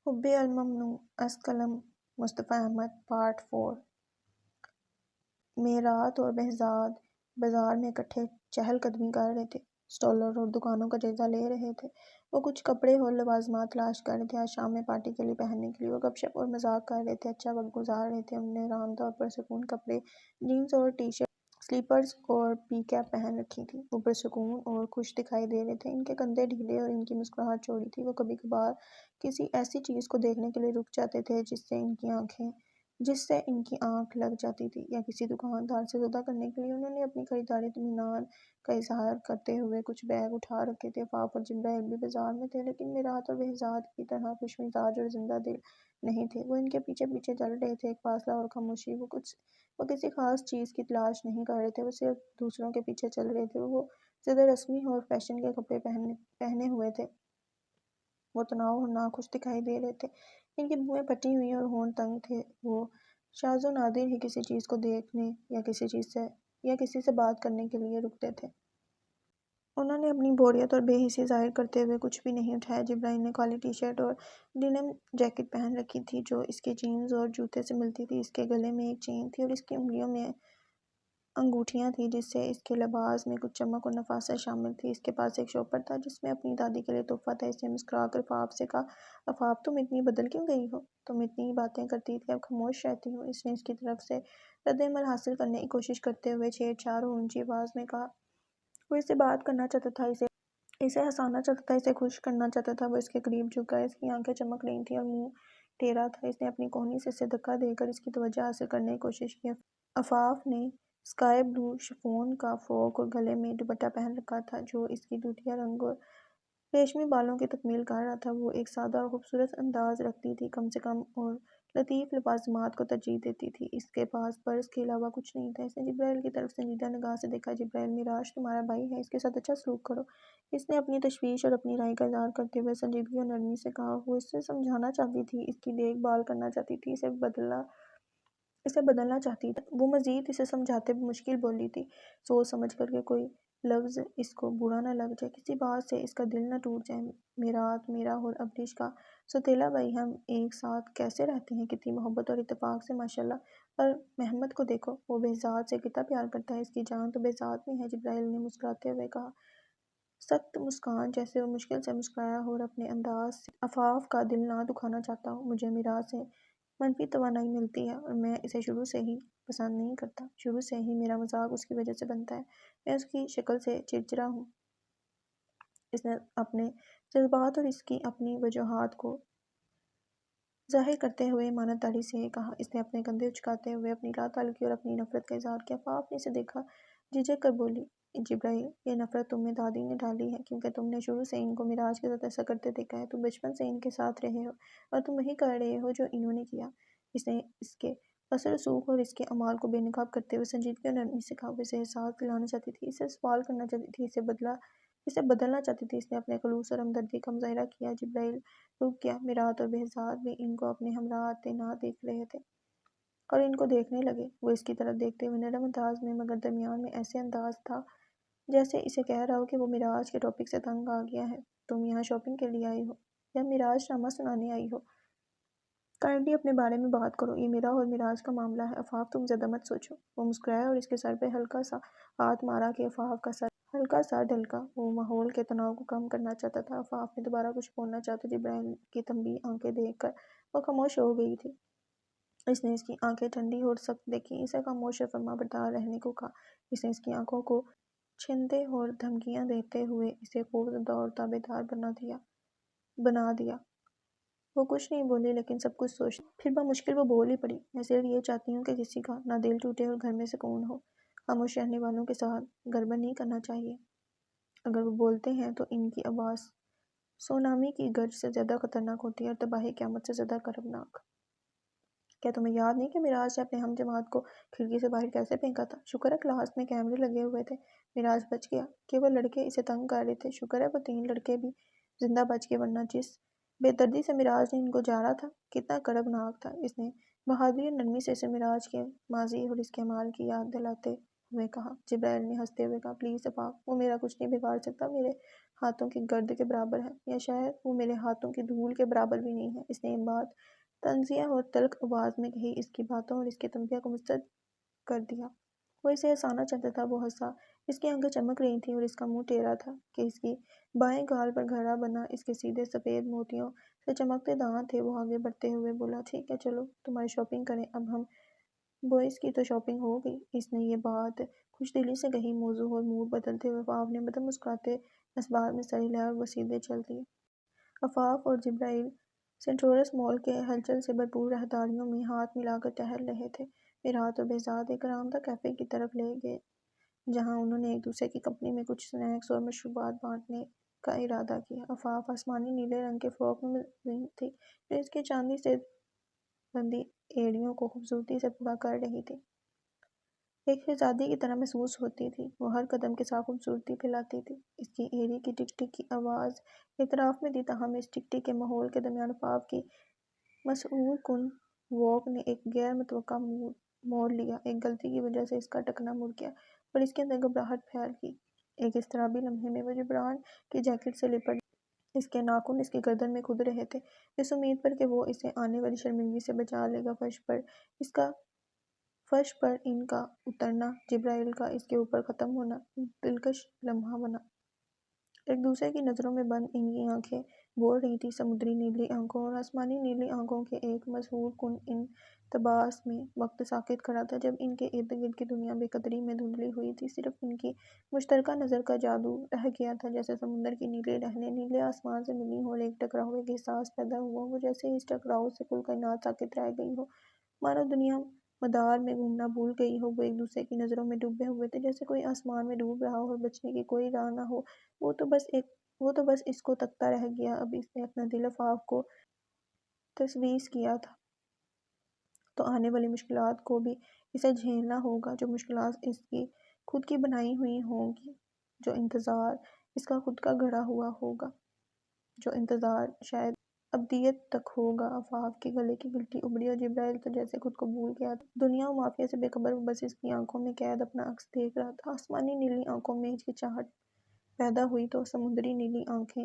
حب الممنوع از قلم مصطفیٰ احمد پارٹ 4۔ میرات اور بہزاد بازار میں اکٹھے چہل قدمی کر رہے تھے، اسٹالر اور دکانوں کا جائزہ لے رہے تھے۔ وہ کچھ کپڑے اور لوازمات تلاش کر رہے تھے، آج شام میں پارٹی کے لیے پہننے کے لیے۔ وہ گپ شپ اور مذاق کر رہے تھے، اچھا وقت گزار رہے تھے۔ انہوں نے آرام دہ اور پرسکون کپڑے، جینز اور ٹی شرٹ، سلیپرز اور پی کیپ پہن رکھی تھی۔ وہ پرسکون اور خوش دکھائی دے رہے تھے، ان کے کندھے ڈھیلے اور ان کی مسکراہٹ چوڑی تھی۔ وہ کبھی کبھار کسی ایسی چیز کو دیکھنے کے لیے رک جاتے تھے جس سے ان کی آنکھ لگ جاتی تھی، یا کسی دکاندار سے سودا کرنے کے لیے انہوں نے اپنی خریداری اطمینان کا اظہار کرتے ہوئے کچھ بیگ اٹھا رکھے تھے۔ آفاق اور جبرائیل بھی بازار میں تھے، لیکن میرات اور بہزاد کی طرح خوش مزاج اور زندہ دل نہیں تھے۔ وہ ان کے پیچھے پیچھے چل رہے تھے، ایک فاصلہ اور خاموشی۔ وہ کسی خاص چیز کی تلاش نہیں کر رہے تھے، وہ صرف دوسروں کے پیچھے چل رہے تھے۔ وہ زیادہ رسمی اور فیشن کے کپڑے پہنے ہوئے تھے، وہ تناؤ اور ناخوش دکھائی دے رہے تھے، ان کی بوئیں پھٹی ہوئی اور ہونٹ تنگ تھے۔ وہ شاذ و نادر ہی کسی چیز کو دیکھنے یا کسی سے بات کرنے کے لیے رکتے تھے۔ انہوں نے اپنی بوریت اور بے حسی ظاہر کرتے ہوئے کچھ بھی نہیں اٹھایا۔ جبرائیل نے کالی ٹی شرٹ اور ڈینم جیکٹ پہن رکھی تھی جو اس کے جینز اور جوتے سے ملتی تھی۔ اس کے گلے میں ایک چین تھی اور اس کی انگلیوں میں انگوٹھیاں تھیں جس سے اس کے لباس میں کچھ چمک اور نفاست شامل تھی۔ اس کے پاس ایک شوپر تھا جس میں اپنی دادی کے لیے تحفہ تھا۔ اس نے مسکرا کر آفاق سے کہا، آفاق تم اتنی بدل کیوں گئی ہو؟ تم اتنی باتیں کرتی تھی، اب خاموش رہتی ہو۔ اس نے اس کی طرف سے رد عمل حاصل کرنے کی کوشش کرتے ہوئے چھیڑ چھاڑ اور اونچی آواز میں کہا۔ وہ اس سے بات کرنا چاہتا تھا، اسے ہنسانا چاہتا تھا، اسے خوش کرنا چاہتا تھا۔ وہ اس کے قریب جھک گیا، اس کی آنکھیں چمک رہی تھیں اور منہ ٹیڑھا تھا۔ اس نے اپنی کہنی سے اسے دھکا دے کر اس کی توجہ حاصل کرنے کی کوشش کی۔ آفاق نے اسکائی بلو شفون کا فراک اور گلے میں دوپٹہ پہن رکھا تھا جو اس کی دودھیا رنگ اور ریشمی بالوں کی تکمیل کر رہا تھا۔ وہ ایک سادہ اور خوبصورت انداز رکھتی تھی، کم سے کم، اور لطیف لوازمات کو ترجیح دیتی تھی۔ اس کے پاس پرس کے علاوہ کچھ نہیں تھا۔ اس نے جبرائیل کی طرف سنجیدہ نگاہ سے دیکھا۔ جبرائیل، میراج تمہارا بھائی ہے، اس کے ساتھ اچھا سلوک کرو۔ اس نے اپنی تشویش اور اپنی رائے کا اظہار کرتے ہوئے سنجیدگی اور نرمی سے کہا۔ وہ اسے سمجھانا چاہتی تھی، اس کی دیکھ بھال کرنا چاہتی تھی، اسے بدلنا چاہتی تھی۔ وہ مزید اسے سمجھاتے ہوئے مشکل بولی تھی، سوچ سمجھ کر کہ کوئی لفظ اس کو برا نہ لگ جائے، کسی بات سے اس کا دل نہ ٹوٹ جائے۔ میرات، میرا اور ابریش کا سوتیلا بھائی، ہم ایک ساتھ کیسے رہتے ہیں، کتنی محبت اور اتفاق سے، ماشاءاللہ۔ اور محمد کو دیکھو، وہ بہزاد سے کتنا پیار کرتا ہے، اس کی جان تو بہزاد میں ہے۔ جبرائیل نے مسکراتے ہوئے کہا، سخت مسکان جیسے وہ مشکل سے مسکرایا اور اپنے انداز سے آفاق کا دل نہ دکھانا چاہتا ہو۔ مجھے میراج سے منفی توانائی ملتی ہے اور میں اسے شروع سے ہی پسند نہیں کرتا۔ شروع سے ہی میرا مذاق اس کی وجہ سے بنتا ہے، میں اس کی شکل سے چڑچڑا ہوں۔ اس نے اپنے جذبات اور اس کی اپنی وجوہات کو ظاہر کرتے ہوئے امانت داری سے کہا۔ اس نے اپنے کندھے اچکاتے ہوئے اپنی لا تعلقی اور اپنی نفرت کا اظہار کیا۔ آفاق نے اسے دیکھا، جھجک کر بولی، جبرائیل، یہ نفرت تم میں دادی نے ڈالی ہے، کیونکہ تم نے شروع سے ان کو میراج کے ساتھ ایسا کرتے دیکھا ہے۔ تم بچپن سے ان کے ساتھ رہے ہو اور تم وہی کر رہے ہو جو انہوں نے کیا۔ اس نے اس کے اثر و رسوخ اور اس کے اعمال کو بے نقاب کرتے ہوئے سنجیدگی اور نرمی سے کہا۔ وہ اسے احساس دلانا چاہتی تھی، اسے سوال کرنا چاہتی تھی، اسے بدلنا چاہتی تھی۔ اس نے اپنے خلوص اور ہمدردی کا مظاہرہ کیا۔ جبرائیل رک گیا۔ میرات اور بہزاد بھی ان کو اپنے ہمراہ آتے نہ دیکھ رہے تھے اور ان کو دیکھنے لگے۔ وہ اس کی طرف دیکھتے ہوئے نرم انداز میں، مگر درمیان میں ایسے انداز تھا جیسے اسے کہہ رہا ہو کہ وہ میراج کے ٹاپک سے تنگ آ گیا ہے۔ تم یہاں شاپنگ کے لیے آئی ہو یا میراج نامہ سنانے آئی ہو؟ کائنڈلی اپنے بارے میں بات کرو، یہ میرا اور میراج کا معاملہ ہے۔ آفاق، تم زیادہ مت سوچو۔ وہ مسکرایا اور اس کے سر پہ ہلکا سا ہاتھ مارا کہ آفاق کا سر ہلکا سا ڈھلکا۔ وہ ماحول کے تناؤ کو کم کرنا چاہتا تھا۔ آفاق نے دوبارہ کچھ بولنا چاہتے جبرائیل کی تنبیہ آنکھیں دیکھ کر وہ خاموش ہو گئی تھی۔ اس نے اس کی آنکھیں ٹھنڈی اور سخت دیکھی، اسے خاموش اور فرما بردار رہنے کو کہا۔ اس نے اس کی آنکھوں کو چھنتے اور دھمکیاں دیتے ہوئے اسے خوفزدہ اور تابعدار بنا دیا۔ وہ کچھ نہیں بولی لیکن سب کچھ سوچتی۔ پھر بمشکل وہ بول ہی پڑی، میں صرف یہ چاہتی ہوں کہ کسی کا نہ دل ٹوٹے اور گھر میں سکون ہو۔ خاموش رہنے والوں کے ساتھ گڑبڑ نہیں کرنا چاہیے۔ اگر وہ بولتے ہیں تو ان کی آواز سونامی کی گرج سے زیادہ خطرناک ہوتی ہے اور تباہی قیامت سے زیادہ کربناک۔ کیا تمہیں یاد نہیں کہ میراج نے اپنے ہم جماعت کو کھڑکی سے باہر کیسے پھینکا تھا؟ شکر ہے کلاس میں کیمرے لگے ہوئے تھے، میراج بچ گیا کہ وہ لڑکے اسے تنگ کر رہے تھے۔ شکر ہے وہ 3 لڑکے بھی زندہ بچ گئے، ورنہ جس بے دردی سے میراج نے ان کو جاڑا تھا کتنا کربناک تھا۔ اس نے بہادری اور نرمی سے اسے میراج کے ماضی اور اس کے اعمال کی یاد دلاتے ہوئے کہا۔ جبرائیل نے ہنستے ہوئے کہا، پلیز آفاق، وہ میرا کچھ نہیں بگاڑ سکتا، میرے ہاتھوں کے گرد کے برابر ہے، یا شاید وہ میرے ہاتھوں کی دھول کے برابر بھی نہیں ہے۔ اس نے یہ بات طنزیہ اور تلخ آواز میں کہی، اس کی باتوں اور اس کے تنبیہ کو مسترد کر دیا۔ وہ اسے ہنسانا چاہتا تھا، وہ ہنسا۔ اس کی آنکھیں چمک رہی تھیں اور اس کا منہ ٹیڑھا تھا کہ اس کی بائیں گال پر گھڑا بنا اس کے سیدھے سفید موتیوں سے چمکتے دانت تھے۔ وہ آگے بڑھتے ہوئے بولا، ٹھیک ہے چلو تمہاری شاپنگ کریں اب ہم۔ بوئز کی تو شاپنگ ہو گئی۔ اس نے یہ بات خوش دلی سے کہی، موضوع اور موڈ بدلتے ہوئے عفاف نے مدھم مسکراتے اسباب میں سر ہلایا اور وہ سیدھے چل دیے۔ عفاف اور جبرائیل سینٹورس مال کے ہلچل سے بھرپور راہداریوں میں ہاتھ ملا کر ٹہل رہے تھے۔ میرات اور بہزاد ایک آرامدہ کیفے کی طرف لے گئے جہاں انہوں نے ایک دوسرے کی کمپنی میں کچھ سنیکس اور مشروبات بانٹنے کا ارادہ کیا۔ عفاف آسمانی نیلے رنگ کے فراک میں مزین تھی جو اس کی چاندی سے بندھی ایڑیوں کو خوبصورتی سے پورا کر رہی تھی۔ ایک شہزادی کی طرح محسوس ہوتی تھی، وہ ہر قدم کے ساتھ خوبصورتی پھیلاتی تھی۔ اس کی ایڑی کی ٹک ٹک کی آواز اعتراف میں تھی، تاہم اس ٹک ٹک کے ماحول کے درمیان عفاف کی مسحور کن واک نے ایک غیر متوقع موڑ لیا۔ ایک غلطی کی وجہ سے اس کا ٹخنا مڑ گیا اور اس کے اندر گھبراہٹ پھیل گئی۔ ایک اضطرابی لمحے میں وہ جبران کی جیکٹ سے لپٹ گیا۔ اس کے ناخن اس کی گردن میں کھد رہے تھے، اس امید پر کہ وہ اسے آنے والی شرمندگی سے بچا لے گا۔ فرش پر ان کا اترنا، جبرائیل کا اس کے اوپر ختم ہونا، دلکش لمحہ بنا۔ ایک دوسرے کی نظروں میں بند ان کی آنکھیں بول رہی تھیں، سمندری نیلی آنکھوں اور آسمانی نیلی آنکھوں کے ایک مسحور کن انتباس میں۔ وقت ساکت کھڑا تھا جب ان کے ارد گرد کی دنیا بے قدری میں دھندلی ہوئی تھی، صرف ان کی مشترکہ نظر کا جادو رہ گیا تھا۔ جیسے سمندر کی نیلی لہریں نیلے آسمان سے ملی ہوں اور ایک ٹکراؤ، ایک احساس پیدا ہوا ہو جیسے اس ٹکراؤ سے کل کائنات ساکت رہ گئی ہو، مانو دنیا مدار میں گھومنا بھول گئی ہو۔ وہ ایک دوسرے کی نظروں میں ڈوبے ہوئے تھے، جیسے کوئی آسمان میں ڈوب رہا ہو اور بچنے کی کوئی راہ نہ ہو۔ وہ تو بس اس کو تکتا رہ گیا۔ اب اس نے اپنا دل عفاف کو تسویس کیا تھا تو آنے والی مشکلات کو بھی اسے جھیلنا ہوگا، جو مشکلات اس کی خود کی بنائی ہوئی ہوں گی، جو انتظار اس کا خود کا گھڑا ہوا ہوگا، جو انتظار شاید ابدیت تک ہوگا۔ عفاف کے گلے کی گھٹی ابھری اور جبرائیل تو جیسے خود کو بھول گیا تھا، دنیا و مافیہ سے بے خبر۔ وہ بس اس کی آنکھوں میں قید اپنا عکس دیکھ رہا تھا۔ آسمانی نیلی آنکھوں میں ہچکچاہٹ پیدا ہوئی تو سمندری نیلی آنکھیں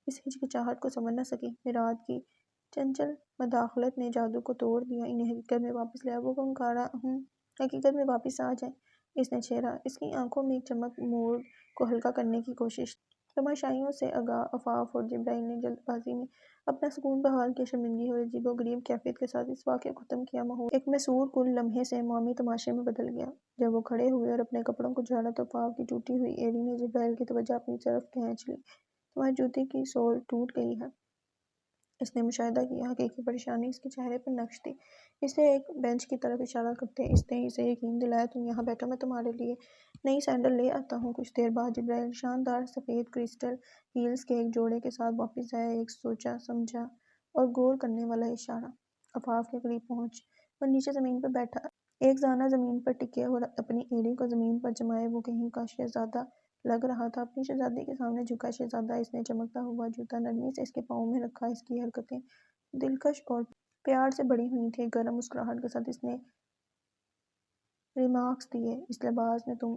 اس ہچکچاہٹ کو سنبھل نہ سکیں۔ میرات کی چنچل مداخلت نے جادو کو توڑ دیا، انہیں حقیقت میں واپس لیا۔ وہ گنگنایا، حقیقت میں واپس آ جائیں۔ اس نے چھیڑا، اس کی آنکھوں میں ایک چمک موڈ کو ہلکا کرنے کی کوشش تھی۔ تماشائیوں سے آگاہ عفاف اور جبرائیل نے جلد بازی میں اپنا سکون بحال کیا۔ شرمندگی اور عجیب و غریب کیفیت کے ساتھ اس واقعے کو ختم کیا۔ ماحول ایک مسحور کن لمحے سے مومی تماشے میں بدل گیا۔ جب وہ کھڑے ہوئے اور اپنے کپڑوں کو جھاڑا تو عفاف کی ٹوٹی ہوئی ایڑی نے جبرائیل کی توجہ اپنی طرف کھینچ لی۔ تمہارے جوتے کی سول ٹوٹ گئی ہے، اس نے مشاہدہ کیا۔ حقیقی پریشانی اس کے چہرے پر نقش تھی۔ اس نے ایک بینچ کی طرف اشارہ کرتے اس نے اسے یقین دلایا، تم یہاں بیٹھو، میں تمہارے لیے نئی سینڈل لے آتا ہوں۔ کچھ دیر بعد جبرائیل شاندار سفید کرسٹل ہیلز کے ایک جوڑے کے ساتھ واپس آیا، ایک سوچا سمجھا اور غور کرنے والا اشارہ۔ عفاف کے قریب پہنچ اور نیچے زمین پر بیٹھا، ایک زانہ زمین پر ٹکے اور اپنی ایڑی کو زمین پر جمائے وہ کہیں کا شہزادہ لگ رہا تھا، اپنی شہزادی کے سامنے جھکا شہزادہ۔ اس نے چمکتا ہوا جوتا نرمی سے اس کے پاؤں میں رکھا، اس کی حرکتیں دلکش اور پیار سے بھری ہوئی تھیں۔ گرم مسکراہٹ کے ساتھ اس نے ریمارکس دیے، اس لباس میں تم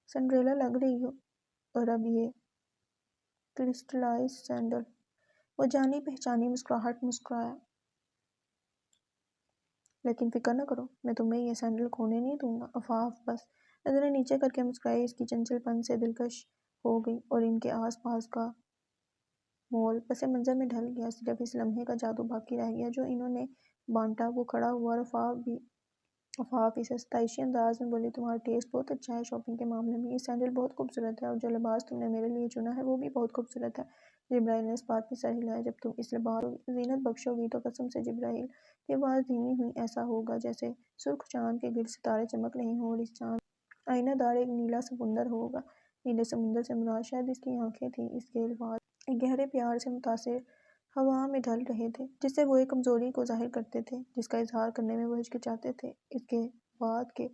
سنڈریلا لگ رہی ہو، اور اب یہ کرسٹلائزڈ سینڈل۔ وہ جانی پہچانی مسکراہٹ مسکرایا، لیکن فکر نہ کرو، میں تمہیں یہ سینڈل کھونے نہیں دوں گا۔ عفاف بس نظریں نیچے کر کے مسکرائی، اس کی چنچل پن سے دلکش ہو گئی اور ان کے آس پاس کا ماحول پس منظر میں ڈھل گیا۔ صرف اس لمحے کا جادو باقی رہ گیا جو انہوں نے بانٹا۔ وہ کھڑا ہوا اور عفاف اسے ستائشی انداز میں بولی، تمہارا ٹیسٹ بہت اچھا ہے شاپنگ کے معاملے میں، یہ سینڈل بہت خوبصورت ہے اور جو لباس تم نے میرے لیے چنا ہے وہ بھی بہت خوبصورت ہے۔ جبرائیل نے اس بات پر سر ہلایا، جب تم اس لباس کو زینت بخشو گی تو قسم سے جبرائیل کی آواز دھیمی ہوئی، ایسا ہوگا جیسے سرخ چاند کے گرد ستارے چمک رہے ہوں اور اس چاند آئینہ دار ایک نیلا سمندر ہوگا۔ نیلے سمندر سے مراد شاید اس کی آنکھیں تھیں۔ اس کے الفاظ ایک گہرے پیار سے متاثر ہوا میں ڈھل رہے تھے، جس سے وہ ایک کمزوری کو ظاہر کرتے تھے جس کا اظہار کرنے میں وہ ہچکچاتے تھے۔ اس کے بعد کے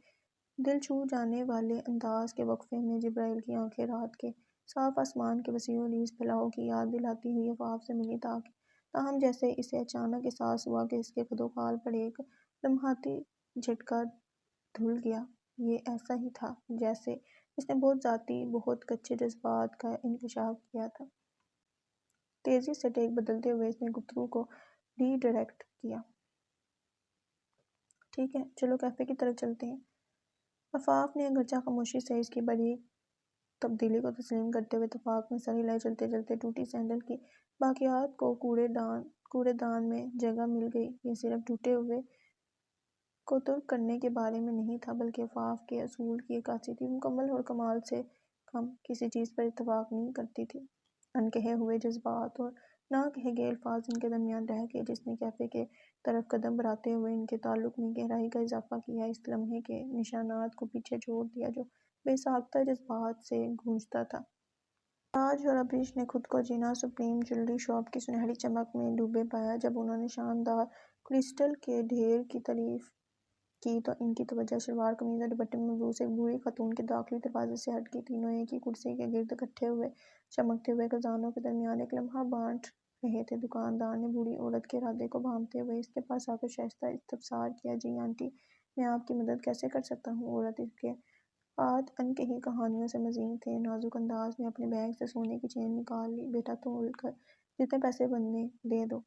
دل چھو جانے والے انداز کے وقفے میں جبرائیل کی آنکھیں رات کے صاف آسمان کے وسیع و عریض پھیلاؤ کی یاد دلاتی ہوئی عفاف سے ملی، تاہم جیسے اسے اچانک احساس ہوا کہ اس کے خد و خال پر ایک لمحاتی جھٹکا دھل گیا۔ یہ ایسا ہی تھا جیسے اس نے بہت ذاتی، بہت کچے جذبات کا انکشاف کیا تھا۔ تیزی سے ٹیک بدلتے ہوئے اس نے گفتگو کو ری ڈائریکٹ کیا۔ ٹھیک ہے، چلو کیفے کی طرف چلتے ہیں۔ آفاق نے اگرچہ خاموشی سے اس کی بڑی تبدیلی کو تسلیم کرتے ہوئے اتفاق میں سر ہلائے، چلتے چلتے ٹوٹی سینڈل کی باقیات کو کوڑے دان میں جگہ مل گئی۔ یہ صرف ٹوٹے ہوئے کو ترک کرنے کے بارے میں نہیں تھا، بلکہ آفاق کے اصول کی عکاسی تھی۔ مکمل اور کمال سے کم کسی چیز پر اتفاق نہیں کرتی تھی۔ انکہے ہوئے جذبات اور نہ کہے گئے الفاظ ان کے درمیان رہ گئے، جس نے کیفے کے طرف قدم بڑھاتے ہوئے ان کے تعلق میں گہرائی کا اضافہ کیا، اس لمحے کے نشانات کو پیچھے چھوڑ دیا جو بے ساختہ جذبات سے گونجتا تھا۔ راج اور ابریش نے خود کو جینا سپریم جویلری شاپ کی سنہری چمک میں ڈوبے پایا۔ جب انہوں نے شاندار کرسٹل کے ڈھیر کی تعریف کی تو ان کی توجہ شلوار قمیض اور دوپٹے میں ملبوس ایک بوڑھی خاتون کے داخلی دروازے سے ہٹ گئی۔ تینوں ایک ہی کرسی کے گرد اکٹھے ہوئے چمکتے ہوئے خزانوں کے درمیان ایک لمحہ بانٹ رہے تھے۔ دکاندار نے بوڑھی عورت کے ارادے کو بھانپتے ہوئے اس کے پاس آ کر شائستہ استفسار کیا، جی آنٹی، میں آپ کی مدد کیسے کر سکتا ہوں؟ عورت، اس کے ہاتھ انکہی کہانیوں سے مزین تھے، نازک انداز میں اپنے بیگ سے سونے کی چین نکال لی۔ بیٹا تول کر جتنے پیسے بنے دے دو،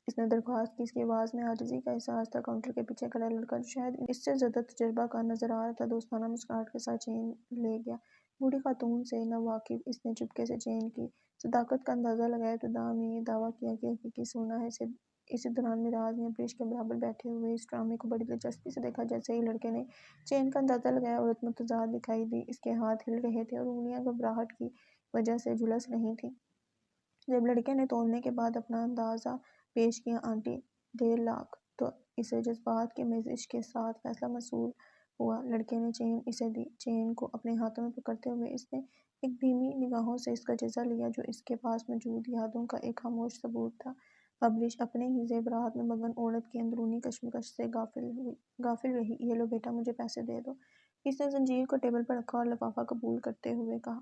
اس نے درخواست کی۔ اس کی آواز میں عاجزی کا احساس تھا۔ کاؤنٹر کے پیچھے کھڑا لڑکا جو شاید اس سے زیادہ تجربہ کار نظر آ رہا تھا، دوستانہ مسکراہٹ کے ساتھ چین لے گیا۔ بوڑھی خاتون سے ناواقف اس نے چپکے سے چین کی صداقت کا اندازہ لگایا۔ ابتدا میں یہ دعویٰ کیا کہ حقیقی سونا ہے۔ اسی دوران معراج نے ابریش کے برابر بیٹھے ہوئے اس ڈرامے کو بڑی دلچسپی سے دیکھا۔ جیسے ہی لڑکے نے چین کا اندازہ لگایا، عورت متضاد دکھائی دی۔ اس کے ہاتھ ہل رہے تھے اور انگلیاں گھبراہٹ کی وجہ سے جھلس رہی تھیں۔ جب لڑکے نے تولنے کے بعد اپنا اندازہ پیش کیا، آنٹی 1.5 لاکھ، تو اسے جذبات کے مزج کے ساتھ فیصلہ موصول ہوا۔ لڑکے نے چین اسے دی۔ چین کو اپنے ہاتھوں میں پکڑتے ہوئے اس نے ایک دھیمی نگاہوں سے اس کا جائزہ لیا، جو اس کے پاس موجود یادوں کا ایک خاموش ثبوت تھا۔ ابریش اپنے ہی زیورات میں مگن عورت کی اندرونی کشمکش سے غافل رہی۔ یہ لو بیٹا، مجھے پیسے دے دو، اس نے زنجیر کو ٹیبل پر رکھا اور لفافہ قبول کرتے ہوئے کہا۔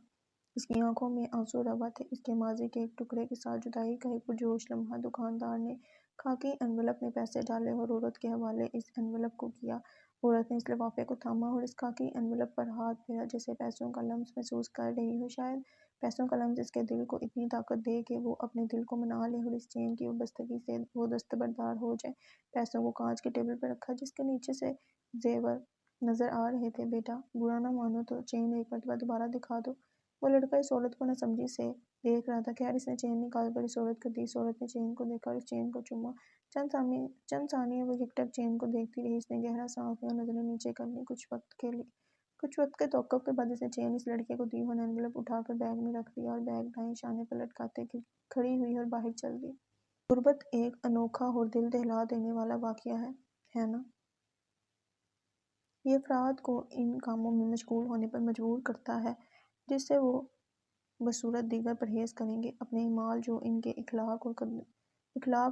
اس کی آنکھوں میں آنسو روا تھے، اس کے ماضی کے ایک ٹکڑے کے ساتھ جدائی کا ایک پرجوش لمحہ۔ دکاندار نے خاکی انویلپ میں پیسے ڈالے اور عورت کے حوالے اس انویلپ کو کیا۔ عورت نے اس لفافے کو تھاما اور اس خاکی انویلپ پر ہاتھ پھیرا، جیسے پیسوں کا لمس محسوس کر رہی ہو۔ شاید پیسوں کا لمس اس کے دل کو اتنی طاقت دے کہ وہ اپنے دل کو منا لے اور اس چین کی وابستگی سے وہ دستبردار ہو جائے۔ پیسوں کو کانچ کے ٹیبل پر رکھا، جس کے نیچے سے زیور نظر آ رہے تھے۔ بیٹا، برا نہ مانو تو چین ایک مرتبہ دوبارہ دکھا دو۔ وہ لڑکا اس عورت کو ناسمجھی سے دیکھ رہا تھا۔ خیر، اس نے چین نکال کر اس عورت کو دی۔ اس عورت نے چین کو دیکھا اور اس چین کو چوما۔ چند ثانیے وہ یکٹک چین کو دیکھتی رہی۔ اس نے گہرا سانس لیا اور نظریں نیچے کر لیں۔ کچھ وقت کے توقف کے بعد اس نے چین اس لڑکے کو دی اور انویلپ اٹھا کر بیگ میں رکھ دیا اور بیگ دائیں شانے پر لٹکاتے کھڑی ہوئی اور باہر چل دی۔ غربت ایک انوکھا اور دل دہلا دینے والا واقعہ ہے نا؟ یہ افراد کو ان کاموں میں مشغول ہونے پر مجبور کرتا ہے جس سے وہ بصورت دیگر پرہیز کریں گے۔ اپنے اعمال جو ان کے اخلاق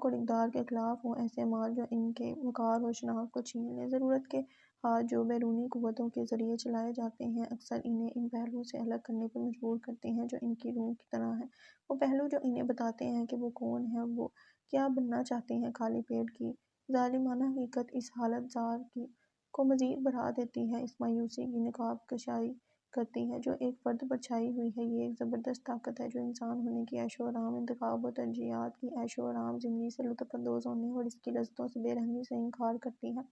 اور اقدار کے خلاف ہوں، ایسے اعمال جو ان کے وقار اور شناخت کو چھین لیں۔ ضرورت کے ہاتھ جو بیرونی قوتوں کے ذریعے چلائے جاتے ہیں، اکثر انہیں ان پہلوؤں سے الگ کرنے پر مجبور کرتے ہیں جو ان کی روح کی طرح ہیں۔ وہ پہلو جو انہیں بتاتے ہیں کہ وہ کون ہیں، وہ کیا بننا چاہتے ہیں۔ خالی پیٹ کی ظالمانہ حقیقت اس حالت زار کو مزید بڑھا دیتی ہے، اس مایوسی کی نقاب کشائی کرتی ہے جو ایک فرد پر چھائی ہوئی ہے۔ یہ ایک زبردست طاقت ہے جو انسان ہونے کی عیش و آرام، انتخاب و ترجیحات کی عیش و آرام، زندگی سے لطف اندوز ہونے اور اس کی لذتوں سے بے رحمی سے انکار کرتی ہے۔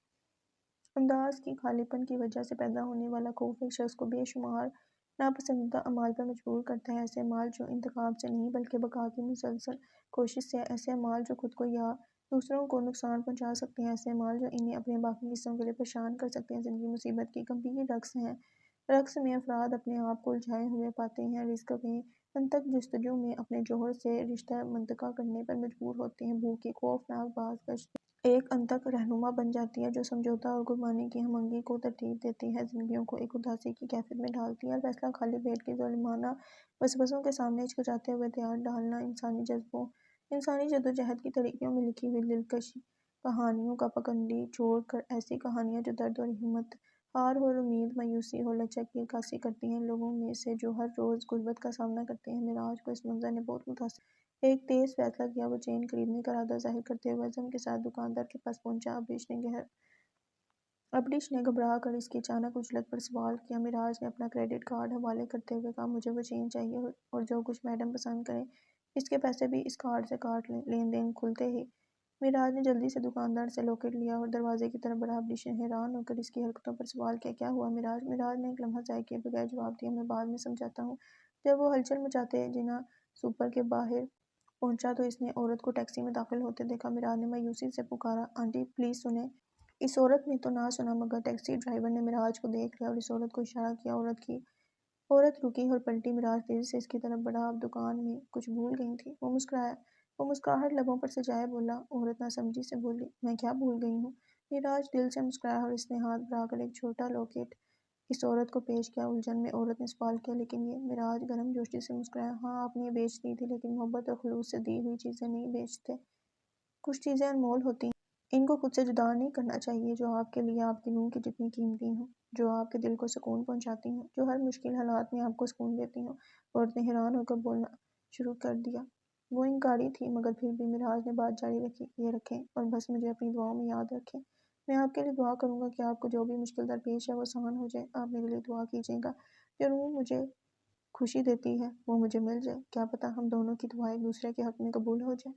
انداز کی خالی پن کی وجہ سے پیدا ہونے والا خوف ایک شخص کو بے شمار ناپسندیدہ اعمال پر مجبور کرتا ہے، ایسے اعمال جو انتخاب سے نہیں بلکہ بقا کی مسلسل کوشش سے، ایسے اعمال جو خود کو یا دوسروں کو نقصان پہنچا سکتے ہیں، ایسے اعمال جو انہیں اپنے باقی حصوں کے لیے پریشان کر سکتے ہیں۔ زندگی مصیبت کی گمبھیر رقص ہے۔ رقص میں افراد اپنے آپ کو الجھائے ہوئے پاتے ہیں، رزق کے انتھک جستجو میں اپنے جوہر سے رشتہ منقطع کرنے پر مجبور ہوتے ہیں۔ بھوک کی خوفناک بازگشت ایک انتھک رہنما بن جاتی ہے جو سمجھوتہ اور قربانی کی ہم آہنگی کو ترتیب دیتی ہے، زندگیوں کو ایک اداسی کی کیفیت میں ڈالتی ہے۔ ہر فیصلہ خالی پیٹ کی ظالمانہ وسوسوں کے سامنے ہچکچاتے ہوئے تیار ڈالنا انسانی جذبوں، انسانی جدوجہد کی تاریکیوں میں لکھی ہوئی دلکش کہانیوں کا پکنڈی چھوڑ کر، ایسی کہانیاں جو درد اور ہمت، ہار اور امید، مایوسی اور لچک کی عکاسی کرتی ہیں، لوگوں میں سے جو ہر روز غربت کا سامنا کرتے ہیں۔ معراج کو اس منظر نے بہت متاثر کیا۔ ایک تیز فیصلہ کیا، وہ چین خریدنے کا ارادہ ظاہر کرتے ہوئے عزم کے ساتھ دکاندار کے پاس پہنچا۔ ابریش نے گھبرا کر اس کی اچانک عجلت پر سوال کیا۔ معراج نے اپنا کریڈٹ کارڈ حوالے کرتے ہوئے کہا، مجھے وہ چین چاہیے اور جو کچھ میڈم پسند کریں۔ اس کے پیسے بھی اس کارڈ سے کاٹ لیں۔ لین دین کھلتے ہی معراج نے جلدی سے دکاندار سے لاکٹ لیا اور دروازے کی طرف بڑھا۔ ابریش نے حیران ہو کر اس کی حرکتوں پر سوال کیا، کیا ہوا معراج؟ معراج نے ایک لمحہ ضائع کیے بغیر جواب دیا، میں بعد میں سمجھاتا ہوں۔ جب وہ ہلچل مچاتے جناح سپر کے باہر پہنچا تو اس نے عورت کو ٹیکسی میں داخل ہوتے دیکھا۔ معراج نے مایوسی سے پکارا، آنٹی پلیز سنیں۔ اس عورت نے تو نہ سنا مگر ٹیکسی ڈرائیور نے معراج کو دیکھ لیا اور اس عورت کو اشارہ کیا۔ عورت رکی اور پلٹی۔ معراج تیزی سے اس کی طرف بڑھا، اب دکان میں کچھ بھول گئی تھی۔ وہ مسکرایا، وہ مسکراہٹ لبوں پر سجائے بولا۔ عورت ناسمجھی سے بولی، میں کیا بھول گئی ہوں؟ معراج دل سے مسکرایا اور اس نے ہاتھ بڑھا کر ایک چھوٹا لاکٹ اس عورت کو پیش کیا۔ الجھن میں عورت نے سوال کیا، لیکن یہ؟ معراج گرم جوشی سے مسکرایا، ہاں آپ نے یہ بیچ دی تھی، لیکن محبت اور خلوص سے دی ہوئی چیزیں نہیں بیچتے۔ کچھ چیزیں انمول ہوتی ہیں، ان کو خود سے جدا نہیں کرنا چاہیے، جو آپ کے لیے آپ کی روح کی جتنی قیمتی ہوں، جو آپ کے دل کو سکون پہنچاتی ہوں، جو ہر مشکل حالات میں آپ کو سکون دیتی ہوں۔ عورت نے حیران ہو کر بولنا شروع کر دیا۔ وہ انکاری تھی مگر پھر بھی معراج نے بات جاری رکھی، یہ رکھیں اور بس مجھے اپنی دعاؤں میں یاد رکھیں۔ میں آپ کے لیے دعا کروں گا کہ آپ کو جو بھی مشکل درپیش ہے وہ آسان ہو جائے۔ آپ میرے لیے دعا کیجیے گا، جو روح مجھے خوشی دیتی ہے وہ مجھے مل جائے۔ کیا پتہ ہم دونوں کی دعائیں ایک دوسرے کے حق میں قبول ہو جائیں۔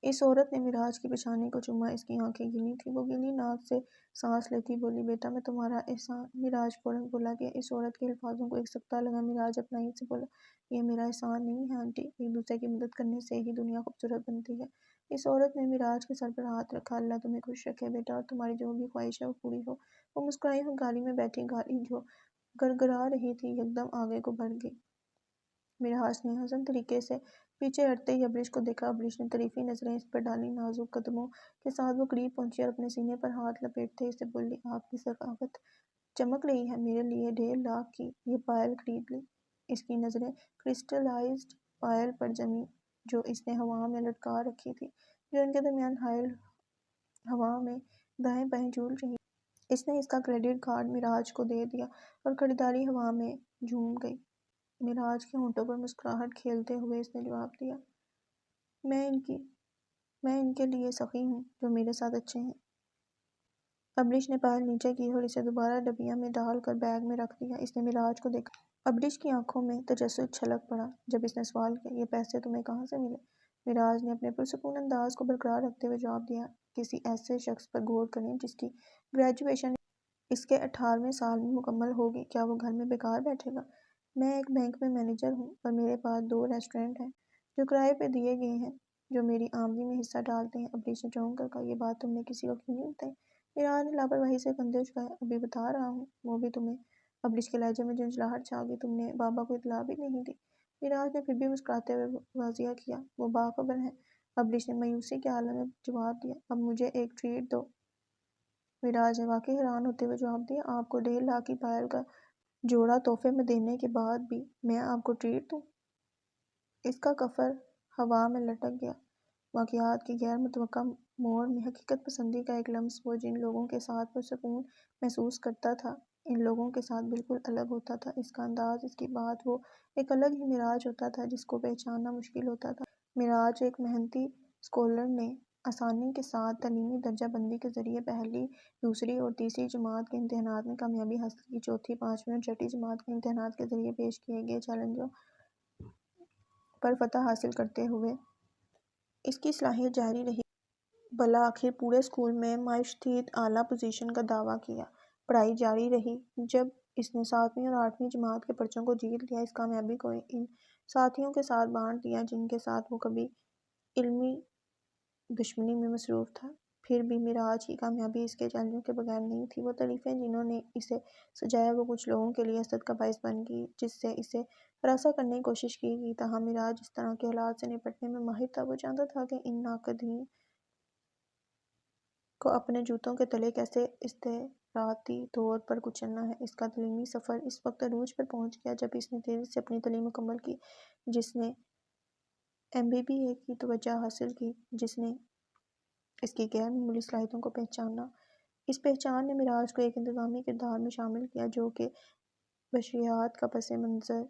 اس عورت نے معراج کی پیشانی کو چوما، اس کی آنکھیں گیلی تھیں، وہ گیلی ناک سے سانس لیتی بولی، بیٹا میں تمہارا احسان۔ معراج فوراً بولا کہ اس عورت کے الفاظوں کو ایک سکتہ لگا۔ معراج اپنائی سے بولا، یہ میرا احسان نہیں ہے آنٹی، ایک دوسرے کی مدد کرنے سے ہی دنیا خوبصورت بنتی ہے۔ اس عورت نے معراج کے سر پر ہاتھ رکھا، اللہ تمہیں خوش رکھے بیٹا اور تمہاری جو بھی خواہش ہے وہ پوری ہو۔ وہ مسکرائی اور گاڑی میں بیٹھی، گاڑی جو گڑگڑا رہی تھی یکدم آگے کو بڑھ گئی۔ معراج نے حسن طریقے سے پیچھے ہٹتے ہی ابریش کو دیکھا۔ ابریش نے طرفی نظریں اس پر ڈالیں، نازک قدموں کے ساتھ وہ قریب پہنچی اور اپنے سینے پر ہاتھ لپیٹتے اسے بولی، آپ کی ثقافت چمک رہی ہے، میرے لیے 1.5 لاکھ کی یہ پائل خرید لی۔ اس کی نظریں کرسٹلائزڈ پائل پر جمیں جو اس نے ہوا میں لٹکا رکھی تھی، جو ان کے درمیان حائل ہوا میں دائیں بائیں جھول رہی۔ اس نے اس کا کریڈٹ کارڈ معراج کو دے دیا اور خریداری ہوا میں جھوم گئی۔ معراج کے ہونٹوں پر مسکراہٹ کھیلتے ہوئے اس نے جواب دیا، میں ان کے لیے سخی ہوں جو میرے ساتھ اچھے ہیں۔ ابریش نے پائل نیچے کی اور اسے دوبارہ ڈبیا میں ڈال کر بیگ میں رکھ دیا۔ اس نے معراج کو دیکھا، ابریش کی آنکھوں میں تجسس چھلک پڑا جب اس نے سوال کیا، یہ پیسے تمہیں کہاں سے ملے؟ معراج نے اپنے پرسکون انداز کو برقرار رکھتے ہوئے جواب دیا، کسی ایسے شخص پر غور کریں جس کی گریجویشن اس کے 18ویں سال میں مکمل ہوگی، کیا وہ گھر میں بیکار بیٹھے گا؟ میں ایک بینک میں مینیجر ہوں اور میرے پاس 2 ریسٹورینٹ ہیں جو کرائے پہ دیے گئے ہیں، جو میری آمدنی میں حصہ ڈالتے ہیں۔ ابریش نے چونک کر کہا، یہ بات تم نے کسی کو کیوں نہیں بتائی؟ معراج نے لاپرواہی سے کندھے جھکائے، ابھی بتا رہا ہوں، وہ بھی تمہیں۔ ابریش کے لہجے میں جھنجھلاہٹ چھا گئی، تم نے بابا کو اطلاع بھی نہیں دی؟ معراج نے پھر بھی مسکراتے ہوئے واضح کیا، وہ باخبر ہیں۔ ابریش نے مایوسی کے عالم میں جواب دیا، اب مجھے ایک ٹریٹ دو۔ معراج نے واقعی حیران ہوتے ہوئے جواب دیا، آپ کو 1.5 لاکھ کی پائل کا جوڑا تحفے میں دینے کے بعد بھی میں آپ کو ٹریٹ دوں؟ اس کا کفر ہوا میں لٹک گیا۔ واقعات کی غیر متوقع موڑ میں حقیقت پسندی کا ایک لمس وہ جن لوگوں کے ساتھ پرسکون محسوس کرتا تھا ان لوگوں کے ساتھ بالکل الگ ہوتا تھا۔ اس کا انداز، اس کی بات، وہ ایک الگ ہی معراج ہوتا تھا جس کو پہچاننا مشکل ہوتا تھا۔ معراج ایک محنتی اسکالر نے آسانی کے ساتھ تعلیمی درجہ بندی کے ذریعے پہلی، دوسری اور تیسری جماعت کے امتحانات میں کامیابی حاصل کی۔ چوتھی، پانچویں اور چھٹی جماعت کے امتحانات کے ذریعے پیش کیے گئے چیلنجوں پر فتح حاصل کرتے ہوئے اس کی صلاحیت جاری رہی۔ بالآخر پورے اسکول میں ماشطیت اعلیٰ پوزیشن کا دعویٰ کیا۔ پڑھائی جاری رہی۔ جب اس نے 7ویں اور 8ویں جماعت کے پرچوں کو جیت لیا، اس کامیابی کو ان ساتھیوں کے ساتھ بانٹ دیا جن کے ساتھ وہ کبھی علمی دشمنی میں مصروف تھا۔ پھر بھی معراج کی کامیابی اس کے چیلنجوں کے بغیر نہیں تھی۔ وہ تعریفیں جنہوں نے اسے سجایا وہ کچھ لوگوں کے لیے حسد کا باعث بن گئی، جس سے اسے ہراساں کرنے کی کوشش کی گئی۔ تاہم معراج اس طرح کے حالات سے نپٹنے میں ماہر تھا۔ وہ جانتا تھا کہ ان ناقدین کو اپنے جوتوں کے تلے کیسے استعاراتی طور پر کچلنا ہے۔ اس کا تعلیمی سفر اس وقت عروج پر پہنچ گیا جب اس نے تیزی سے اپنی تعلیم مکمل کی، جس نے MBA کی توجہ حاصل کی، جس نے اس کی غیر معمولی صلاحیتوں کو پہچانا۔ اس پہچان نے معراج کو ایک انتظامی کردار میں شامل کیا جو کہ بشریات کا پس منظر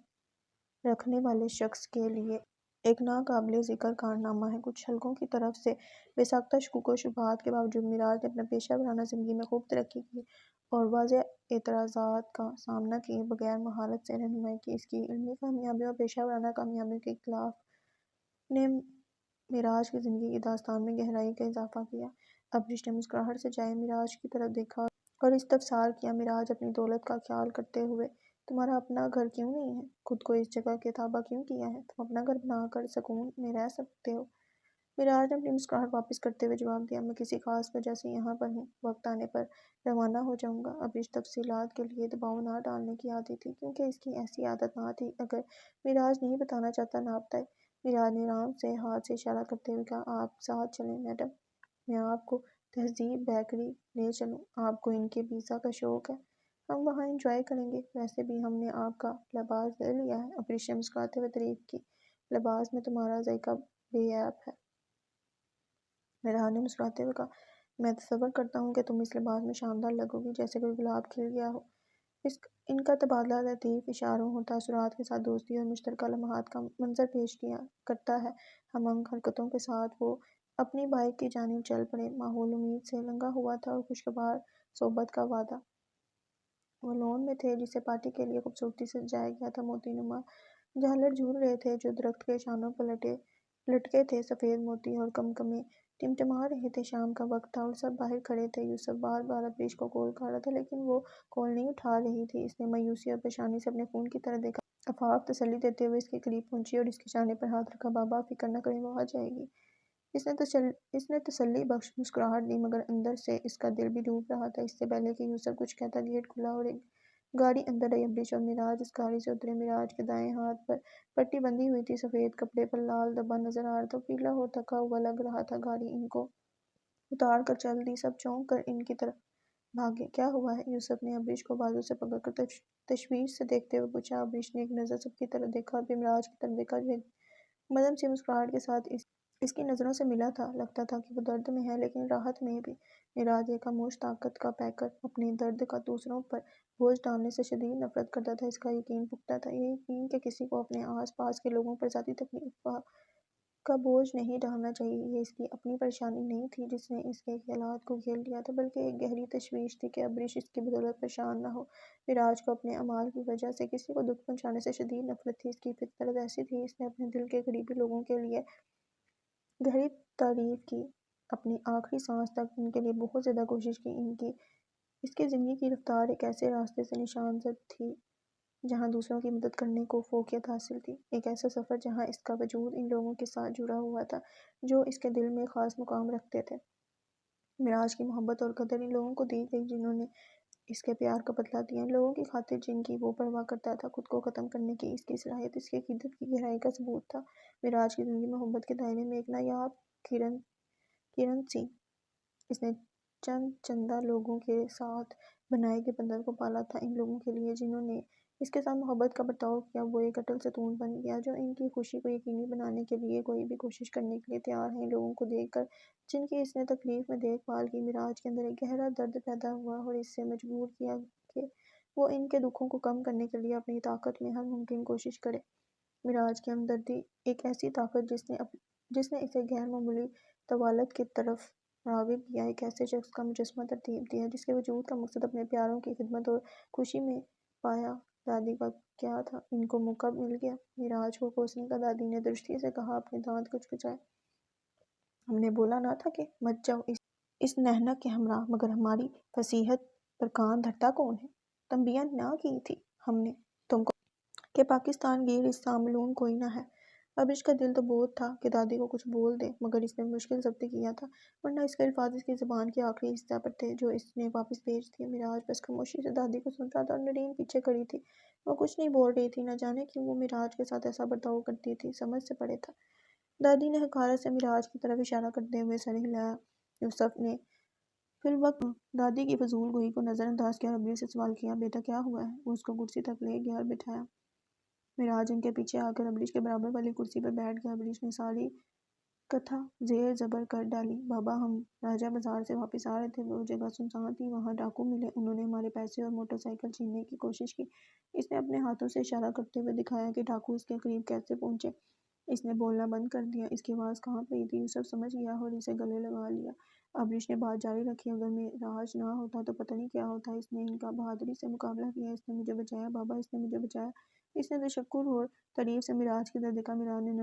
رکھنے والے شخص کے لیے ایک ناقابل ذکر کارنامہ ہے۔ کچھ حلقوں کی طرف سے بے ساختہ شکوک و شبہات کے باوجود معراج نے اپنے پیشہ ورانہ زندگی میں خوب ترقی کی اور واضح اعتراضات کا سامنا کیے بغیر مہارت سے رہنمائی کی۔ اس کی علمی کامیابیوں اور پیشہ ورانہ کامیابیوں کے خلاف نے معراج کی زندگی کی داستان میں گہرائی کا اضافہ کیا۔ ابریش نے مسکراہٹ سے جائے معراج کی طرف دیکھا اور استفسار کیا، معراج اپنی دولت کا خیال کرتے ہوئے، تمہارا اپنا گھر کیوں نہیں ہے؟ خود کو اس جگہ کے تابع کیوں کیا ہے؟ تم اپنا گھر بنا کر سکون میں رہ سکتے ہو۔ معراج نے اپنی مسکراہٹ واپس کرتے ہوئے جواب دیا، میں کسی خاص وجہ سے یہاں پر ہوں، وقت آنے پر روانہ ہو جاؤں گا۔ ابریش تفصیلات کے لیے دباؤ نہ ڈالنے کی عادی تھی، کیونکہ اس کی ایسی عادت نہ تھی۔ اگر معراج نہیں بتانا چاہتا نہ بتائے۔ معراج نے آرام سے ہاتھ سے اشارہ کرتے ہوئے کہا، آپ ساتھ چلیں میڈم، میں آپ کو تہذیب بیکری لے چلوں، آپ کو ان کے پیزا کا شوق ہے، ہم وہاں انجوائے کریں گے، ویسے بھی ہم نے آپ کا لباس لے لیا ہے۔ ابریش نے مسکراتے ہوئے تعریف کی، لباس میں تمہارا ذائقہ بے عیب ہے۔ معراج نے مسکراتے ہوئے کہا، میں تصور کرتا ہوں کہ تم اس لباس میں شاندار لگو گی، جیسے کوئی گلاب کھل گیا ہو۔ ان کا تبادلہ لطیف اشاروں اور تاثرات کے ساتھ دوستی اور مشترکہ لمحات کا منظر پیش کیا کرتا ہے۔ ہم آہنگ حرکتوں کے ساتھ وہ اپنی بائیک کی جانب چل پڑے۔ ماحول امید سے رنگا ہوا تھا اور خوشگوار صحبت کا وعدہ۔ وہ لون میں تھے جسے پارٹی کے لیے خوبصورتی سے سجایا گیا تھا۔ موتی نما جھالر جھول رہے تھے جو درخت کے شانوں پر لٹکے تھے، سفید موتی اور کمکمے ٹمٹما رہے تھے۔ شام کا وقت تھا اور سب باہر کھڑے تھے۔ یوسف بار بار ابریش کو کال کر رہا تھا لیکن وہ کال نہیں اٹھا رہی تھی۔ اس نے مایوسی اور پریشانی سے اپنے فون کی طرف دیکھا۔ آفاق تسلی دیتے ہوئے اس کے قریب پہنچی اور اس کے شانے پر ہاتھ رکھا، بابا فکر نہ کریں، وہ آ جائے گی۔ اس نے تسلی بخش مسکراہٹ دی، مگر اندر سے اس کا دل بھی ڈوب رہا تھا۔ اس سے پہلے کہ یوسف کچھ کہتا، گیٹ کھلا اور ایک گاڑی اندر آئی۔ ابریش اور معراج اس گاڑی سے اترے۔ معراج کے دائیں ہاتھ پر پٹی بندھی ہوئی تھی، سفید کپڑے پر لال دھبا نظر آ رہا تھا، وہ پیلا اور تھکا ہوا لگ رہا تھا۔ گاڑی ان کو اتار کر چل دی، سب چونک کر ان کی طرف بھاگے۔ کیا ہوا ہے؟ یوسف نے ابریش کو بازو سے پکڑ کر تشویش سے دیکھتے ہوئے پوچھا۔ ابریش نے ایک نظر سب کی طرف دیکھا اور پھر معراج کی طرف دیکھا جو ایک مدھم سی مسکراہٹ کے ساتھ اس کی نظروں سے ملا تھا۔ لگتا تھا کہ وہ درد میں ہے لیکن راحت میں بھی۔ معراج ایک خاموش طاقت کا پیکر، اپنے درد کا دوسروں پر بوجھ ڈالنے سے شدید نفرت کرتا تھا۔ اس کا یقین پختہ تھا، یہ یقین کہ کسی کو اپنے آس پاس کے لوگوں پر ذاتی تکلیف کا بوجھ نہیں ڈالنا چاہیے۔ یہ اس کی اپنی پریشانی نہیں تھی جس نے اس کے خیالات کو گھیر لیا تھا، بلکہ ایک گہری تشویش تھی کہ ابریش اس کی بدولت پریشان نہ ہو۔ معراج کو اپنے اعمال کی وجہ سے کسی کو دکھ پہنچانے سے شدید نفرت تھی۔ اس کی فطرت ایسی تھی، اس نے اپنے دل کے قریبی لوگوں کے لیے گہری تعریف کی، اپنی آخری سانس تک ان کے لیے بہت زیادہ کوشش کی۔ اس کی زندگی کی رفتار ایک ایسے راستے سے نشان زد تھی جہاں دوسروں کی مدد کرنے کو فوقیت حاصل تھی، ایک ایسا سفر جہاں اس کا وجود ان لوگوں کے ساتھ جڑا ہوا تھا جو اس کے دل میں خاص مقام رکھتے تھے۔ معراج کی محبت اور قدر ان لوگوں کو دی گئی جنہوں نے اس کے پیار کا بدلہ دیا، ان لوگوں کی خاطر جن کی وہ پرواہ کرتا تھا۔ خود کو ختم کرنے کی اس کی صلاحیت اس کی عقیدت کی گہرائی کا ثبوت تھا۔ معراج کی زندگی محبت کے دائرے میں ایک نایاب کرن سی۔ اس نے چندہ لوگوں کے ساتھ بنائے گئے بندھن کو پالا تھا، ان لوگوں کے لیے جنہوں نے اس کے ساتھ محبت کا برتاؤ کیا۔ وہ ایک اٹل ستون بن گیا جو ان کی خوشی کو یقینی بنانے کے لیے کوئی بھی کوشش کرنے کے لیے تیار ہے۔ ان لوگوں کو دیکھ کر جن کی اس نے تکلیف میں دیکھ بھال کی، معراج کے اندر ایک گہرا درد پیدا ہوا اور اس سے مجبور کیا کہ وہ ان کے دکھوں کو کم کرنے کے لیے اپنی طاقت میں ہر ممکن کوشش کرے۔ معراج کی ہمدردی ایک ایسی طاقت جس نے اسے غیر معمولی طوالت کی طرف راغب کیا، ایک ایسے شخص کا مجسمہ ترتیب دیا جس کے وجود کا مقصد اپنے پیاروں کی خدمت اور خوشی میں پایا۔ دادی کا کیا تھا؟ ان کو موقع مل گیا۔ معراج کو کوسنے کا دادی نے درستی سے کہا، اپنے دانت کچکچائے۔ ہم نے بولا نہ تھا کہ مت جاؤ اس نحنک کے ہمراہ، مگر ہماری فصیحت پر کان دھرتا کون ہے؟ تنبیہ نہ کی تھی ہم نے تم کو کہ پاکستان گیر اس ساملون کوئی نہ ہے۔ ابریش کا دل تو بہت تھا کہ دادی کو کچھ بول دے، مگر اس نے مشکل ضبط کیا تھا، ورنہ اس کے الفاظ اس کی زبان کے آخری حصہ پر تھے جو اس نے واپس بھیج دیے۔ معراج بس خاموشی سے دادی کو سن رہا تھا اور نرین پیچھے کھڑی تھی، وہ کچھ نہیں بول رہی تھی، نہ جانے کیوں وہ معراج کے ساتھ ایسا برتاؤ کرتی تھی، سمجھ سے پرے تھا۔ دادی نے حقارت سے معراج کی طرف اشارہ کرتے ہوئے سر ہلایا۔ یوسف نے فی الوقت دادی کی فضول گوئی کو نظر انداز کیا اور ابریش سے سوال کیا، بیٹا کیا ہوا ہے؟ وہ اس کو کرسی تک لے گیا اور بٹھایا۔ معراج ان کے پیچھے آ کر ابریش کے برابر والی کرسی پر بیٹھ گیا۔ ابریش نے ساری کتھا زیر زبر کر ڈالی، بابا ہم راجہ بازار سے واپس آ رہے تھے، وہ جگہ سنسان تھی، وہاں ڈاکو ملے، انہوں نے ہمارے پیسے اور موٹر سائیکل چھیننے کی کوشش کی۔ اس نے اپنے ہاتھوں سے اشارہ کرتے ہوئے دکھایا کہ ڈاکو اس کے قریب کیسے پہنچے۔ اس نے بولنا بند کر دیا، اس کی آواز کانپ رہی تھی۔ یوسف سمجھ گیا اور اسے گلے لگا لیا۔ ابریش نے بات جاری رکھی، اگر معراج نہ ہوتا تو پتہ نہیں کیا ہوتا۔ اس نے ان کا بہادری سے مقابلہ کیا، اس نے مجھے بچایا بابا، اس نے مجھے بچایا۔ اس نے تشکر اور تعریف سے معراج کی طرف دیکھا۔ معراج نے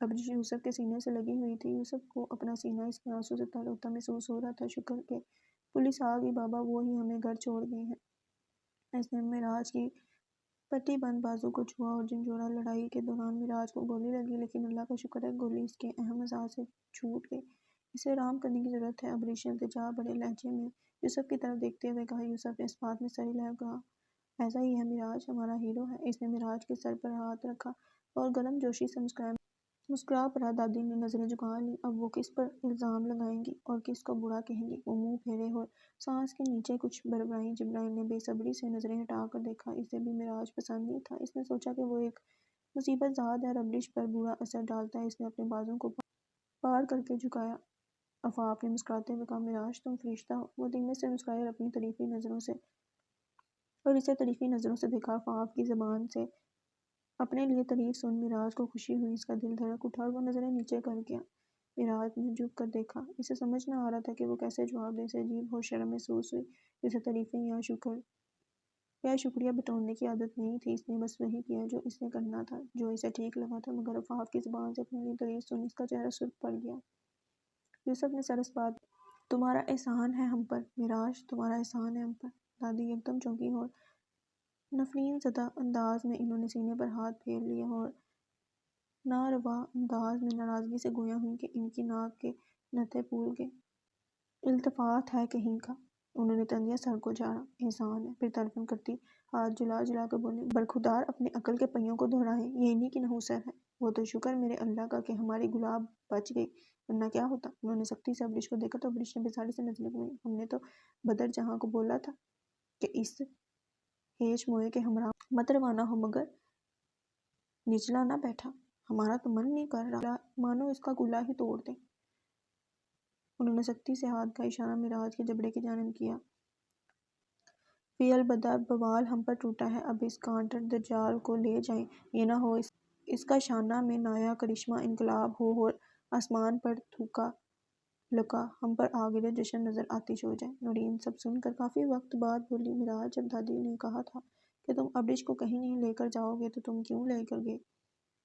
ابریش یوسف کے سینے سے لگی ہوئی تھی۔ یوسف کو اپنا سینہ اس کے آنسوں سے تر ہوتا محسوس ہو رہا تھا۔ شکر کہ پولیس آ گئی بابا، وہ ہی ہمیں گھر چھوڑ گئے ہیں۔ اس نے مراج کی پٹی بند بازو کو چھوا اور جھنجھوڑا۔ لڑائی کے دوران مراج کو گولی لگی، لیکن اللہ کا شکر ہے گولی اس کے اہم اعضاء سے چھوٹ گئی۔ اسے آرام کرنے کی ضرورت ہے۔ ابریش نے التجا بھرے لہجے میں یوسف کی طرف دیکھتے ہوئے کہا۔ یوسف نے اس بات میں سر ہلایا، کہا ایسا ہی ہے، مراج ہمارا ہیرو ہے۔ اس نے مراج کے سر پر ہاتھ رکھا اور گرم جوشی سے مسکرا پڑا۔ دادی نے نظریں جھکا لیں۔ اب وہ کس پر الزام لگائیں گی اور کس کو برا کہیں گی؟ وہ منہ پھیرے اور سانس کے نیچے کچھ بڑبڑائیں۔ جبرائیل نے بے صبری سے نظریں ہٹا کر دیکھا۔ اسے بھی مراج پسند نہیں تھا۔ اس نے سوچا کہ وہ ایک مصیبت زاد ہے اور ابریش پر برا اثر ڈالتا ہے۔ اس نے اپنے بازوں کو پار کر کے جھکایا۔ آفاق نے مسکراتے ہوئے کہا، مراج تم فرشتہ ہو۔ وہ دھیمے سے مسکرائی اور اسے طریقی نظروں سے دیکھا۔ آفاق کی زبان سے اپنے لیے تعریف سن مراج کو خوشی ہوئی۔ اس کا دل دھڑک اٹھا اور وہ نظریں نیچے کر گیا۔ مراج نے جھک کر دیکھا۔ اسے سمجھ نہ آ رہا تھا کہ وہ کیسے جواب دے۔ اسے عجیب اور شرم محسوس ہوئی۔ اسے تعریفیں یا شکریہ بٹورنے کی عادت نہیں تھی۔ اس نے بس وہی کیا جو اس نے کرنا تھا، جو اسے ٹھیک لگا تھا، مگر آفاق کی زبان سے اپنے لیے تعریف سن اس کا چہرہ سرخ پڑ گیا۔ یوسف نے سر اس بات تمہارا احسان ہے ہم پر مراج، تمہارا احسان ہے ہم پر۔ دادی یکدم چونکی اور نفرین زدہ انداز میں انہوں نے سینے پر ہاتھ پھیر لیے اور ناروا انداز میں ناراضگی سے گویا ہوئیں کہ ان کی ناک کے نتھے پھول گئے۔ التفات ہے کہیں کا۔ انہوں نے تنزیہ سر کو جھاڑا۔ احسان ہے؟ پھر تلفن کرتی ہاتھ جلا جلا کر بولیں، برخودار اپنے عقل کے پہیوں کو دہرائیں، یہ انہی کی نحوست ہے۔ وہ تو شکر میرے اللہ کا کہ ہماری گلاب بچ گئی، ورنہ کیا ہوتا۔ انہوں نے سختی سے ابریش کو دیکھا تو ابریش نے بیزاری سے نظریں گھمائیں۔ ہم نے تو بدر جہاں کو بولا تھا کہ اس ہیچ موئے کے ہمراہ مت روانہ ہو، مگر نچلا نہ بیٹھا۔ ہمارا تو من نہیں کر رہا مانو اس کا گلا ہی توڑ دیں۔ انہوں نے سختی سے ہاتھ کا اشارہ مراج کے جبڑے کی جانب کیا۔ فی البدیہہ بوال ہم پر ٹوٹا ہے، اب اس کانٹر دجال کو لے جائیں، یہ نہ ہو اس کا شانہ میں نایا کرشمہ انقلاب ہو اور آسمان پر تھوکا لکا ہم پر آ گرے، جشن نظر آتش ہو جائے۔ نورین سب سن کر کافی وقت بعد بولی، مراج جب دادی نے کہا تھا کہ تم ابریش کو کہیں نہیں لے کر جاؤ گے تو تم کیوں لے کر گئے؟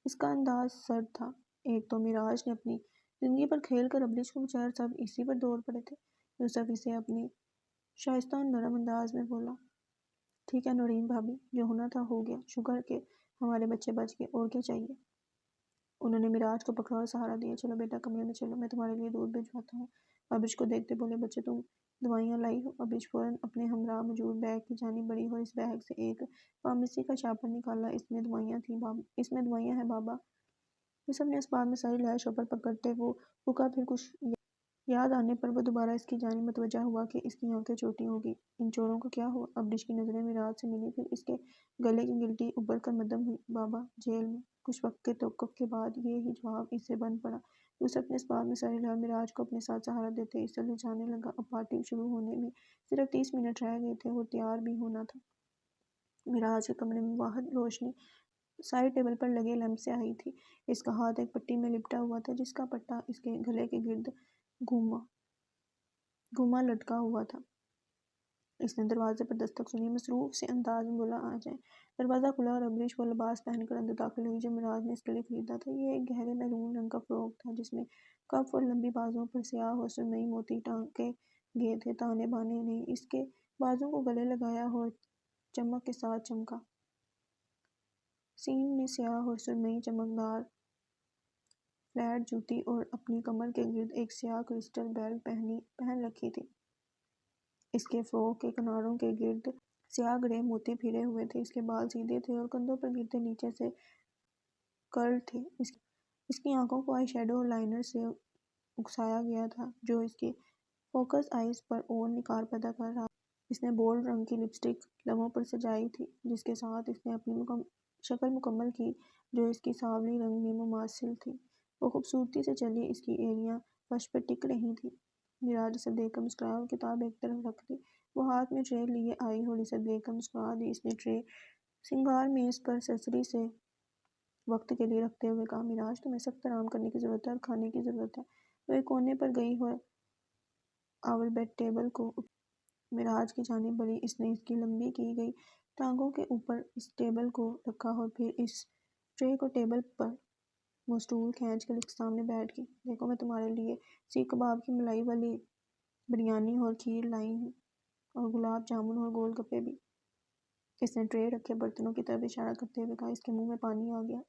اس کا انداز سرد تھا۔ ایک تو مراج نے اپنی زندگی پر کھیل کر ابریش کو بچایا، سب اسی پر دوڑ پڑے تھے۔ یوسف اسے اپنی شائستہ اور نرم انداز میں بولا، ٹھیک ہے نورین بھابی، جو ہونا تھا ہو گیا، شکر کہ ہمارے بچے بچ گئے، اور کیا چاہیے۔ انہوں نے مراج کو پکڑا اور سہارا دیا، چلو بیٹا کمرے میں چلو، میں تمہارے لیے دودھ بھجواتا ہوں۔ ابریش کو دیکھتے بولے، بچے تم دوائیاں لائی ہو؟ ابریش فوراً اپنے ہمراہ موجود بیگ کی جانب بڑھی اور اس بیگ سے ایک فارمیسی کا شاپر نکالا۔ اس میں دوائیاں ہیں بابا۔ یوسف نے اس بات میں سر ہلایا۔ شاپر پکڑتے وہ رکا، پھر کچھ یاد آنے پر وہ دوبارہ اس کی جانب متوجہ ہوا کہ اس کی آنکھیں چھوٹی ہو گئی۔ ان چوروں کو کیا ہوا؟ ابریش کی نظریں مراج سے ملی، پھر اس کے گلے کی گلٹی ابھر کر مدھم ہوئی، بابا جیل میں۔ کچھ وقت کے توقف کے بعد یہ ہی جواب اس سے بن پڑا۔ یوسف نے اس بات میں سر ہلایا اور مراج کو اپنے ساتھ سہارا دیتے اس سے لے جانے لگا۔ اب پارٹی شروع ہونے میں صرف 30 منٹ رہ گئے تھے اور تیار بھی ہونا تھا۔ مراج کے کمرے میں واحد روشنی سائڈ ٹیبل پر لگے لیمپ سے آئی تھی۔ اس کا ہاتھ ایک پٹی میں لپٹا ہوا تھا جس کا پٹا اس کے گلے کے گرد گھوما لٹکا ہوا تھا۔ اس نے دروازے پر دستک سنی، مصروف سے انداز میں بولا، آ جائیں۔ دروازہ کھلا اور ابریش وہ لباس پہن کر اندر داخل ہوئی جو مراج نے اس کے لیے خریدا تھا۔ یہ ایک گہرے میرون رنگ کا فراک تھا جس میں کف اور لمبی بازوؤں پر سیاہ اور سرمئی موتی ٹانکے گئے تھے۔ تانے بانے نے اس کے بازوؤں کو گلے لگایا اور چمک کے ساتھ چمکا۔ سین میں سیاہ اور سرمئی چمکدار فلیٹ جوتی اور اپنی کمر کے گرد ایک سیاہ کرسٹل بیلٹ پہن رکھی تھی۔ اس کے فراک کے کناروں کے گرد سیاہ گرے موتی پھرے ہوئے تھے۔ اس کے بال سیدھے تھے اور کندھوں پر گرتے نیچے سے کرل تھے۔ اس کی آنکھوں کو آئی شیڈو اور لائنر سے اکسایا گیا تھا جو اس کی فوکس آئیز پر اور نکھار پیدا کر رہا تھا۔ اس نے بولڈ رنگ کی لپسٹک لبوں پر سجائی تھی جس کے ساتھ اس نے اپنی شکل مکمل کی جو اس کی سانولی رنگ میں مماثل تھی۔ وہ خوبصورتی سے چلی، اس کی ایڑیاں فرش پر ٹک رہی تھیں۔ مراج اسے دیکھ کر مسکرایا اور کتاب ایک طرف رکھ دی۔ وہ ہاتھ میں ٹرے لیے آئی اور اسے دیکھ کر مسکرا دی۔ اس نے ٹرے سنگار میز پر سرسری سے وقت کے لیے رکھتے ہوئے کہا، مراج تمہیں سخت آرام کرنے کی ضرورت ہے اور کھانے کی ضرورت ہے۔ وہ ایک کونے پر گئی اور آول بیڈ ٹیبل کو مراج کی جانب بڑھی۔ اس نے اس کی لمبی کی گئی ٹانگوں کے اوپر اس ٹیبل کو رکھا اور پھر اس ٹرے کو ٹیبل پر وہ سٹول کھینچ کر اس کے سامنے بیٹھ گئی۔ دیکھو میں تمہارے لیے سیخ کباب کی ملائی والی بریانی اور کھیر لائی ہوں، اور گلاب جامن اور گول گپے بھی۔ اس نے ٹرے رکھے برتنوں کی طرف اشارہ کرتے ہوئے کہا۔ اس کے منہ میں پانی آ گیا۔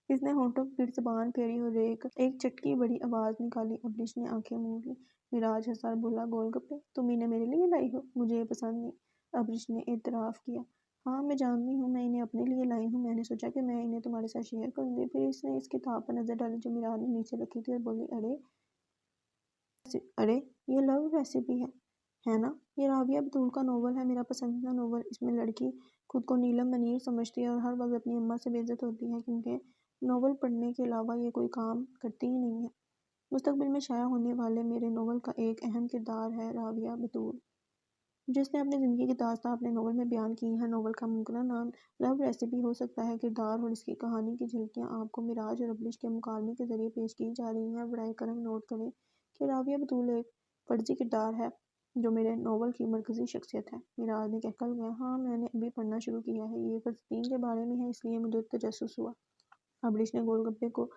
اس نے ہونٹوں پر زبان پھیری اور ایک چٹکی بڑی آواز نکالی۔ ابریش نے آنکھیں موند لیں۔ معراج ہنسا اور بولا، گول گپے تم انہیں میرے لیے لائی ہو؟ مجھے یہ پسند نہیں۔ ابریش نے اعتراف کیا۔ ہاں میں جانتی ہوں، میں انہیں اپنے لیے لائی ہوں، میں نے سوچا کہ میں انہیں تمہارے ساتھ شیئر کروں گی۔ پھر اس نے اس کتاب پر نظر ڈالی جو معراج نے نیچے رکھی تھی اور بولی، ارے یہ لو ریسیپی ہے نا؟ یہ راویہ بطول کا ناول ہے، میرا پسندیدہ ناول۔ اس میں لڑکی خود کو نیلم منیر سمجھتی ہے اور ہر وقت اپنی اماں سے بے عزت ہوتی ہے کیونکہ ناول پڑھنے کے علاوہ یہ کوئی کام کرتی ہی نہیں ہے۔ مستقبل میں شائع ہونے والے میرے ناول کا ایک اہم کردار ہے راویہ بطول، جس نے اپنی زندگی کی داستان اپنے ناول میں بیان کی ہے۔ ناول کا ممکنہ نام لو ریسیپی ہو سکتا ہے۔ کردار اور اس کی کہانی کی جھلکیاں آپ کو معراج اور ابریش کے مکالمے کے ذریعے پیش کی جا رہی ہیں۔ براہ کرم نوٹ کریں کہ راویہ بطول ایک فرضی کردار ہے جو میرے ناول کی مرکزی شخصیت ہے۔ معراج نے کہہ گیا، ہاں میں نے ابھی پڑھنا شروع کیا ہے، یہ فلسطین کے بارے میں ہے، اس لیے مجھے تجسس ہوا۔ ابریش نے گول گپے کو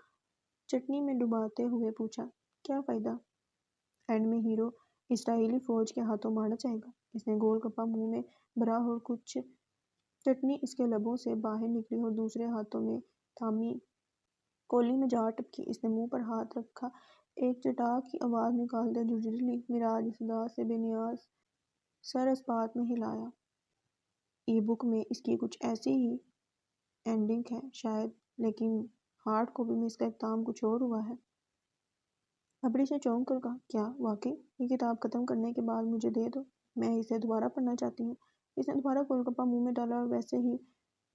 چٹنی میں ڈباتے ہوئے پوچھا، کیا فائدہ؟ اینڈ میں ہیرو اسرائیلی فوج کے ہاتھوں مارا جائے گا۔ اس نے گول گپا منہ میں بھرا اور کچھ چٹنی اس کے لبوں سے باہر نکلی اور دوسرے ہاتھوں میں تھامی کولی میں جا ٹپکی۔ اس نے منہ پر ہاتھ رکھا، ایک چٹاک کی آواز نکالتے جھرجھری لی۔ معراج اس انداز سے بے نیاز سر اس بات میں ہلایا۔ ای بک میں اس کی کچھ ایسی ہی اینڈنگ ہے شاید، لیکن ہارڈ کاپی میں اس کا اختتام کچھ اور ہوا ہے۔ ابریش نے چونک کر کہا، کیا واقعی؟ یہ کتاب ختم کرنے کے بعد مجھے دے دو، میں اسے دوبارہ پڑھنا چاہتی ہوں۔ اس نے دوبارہ گول گپا منہ میں ڈالا اور ویسے ہی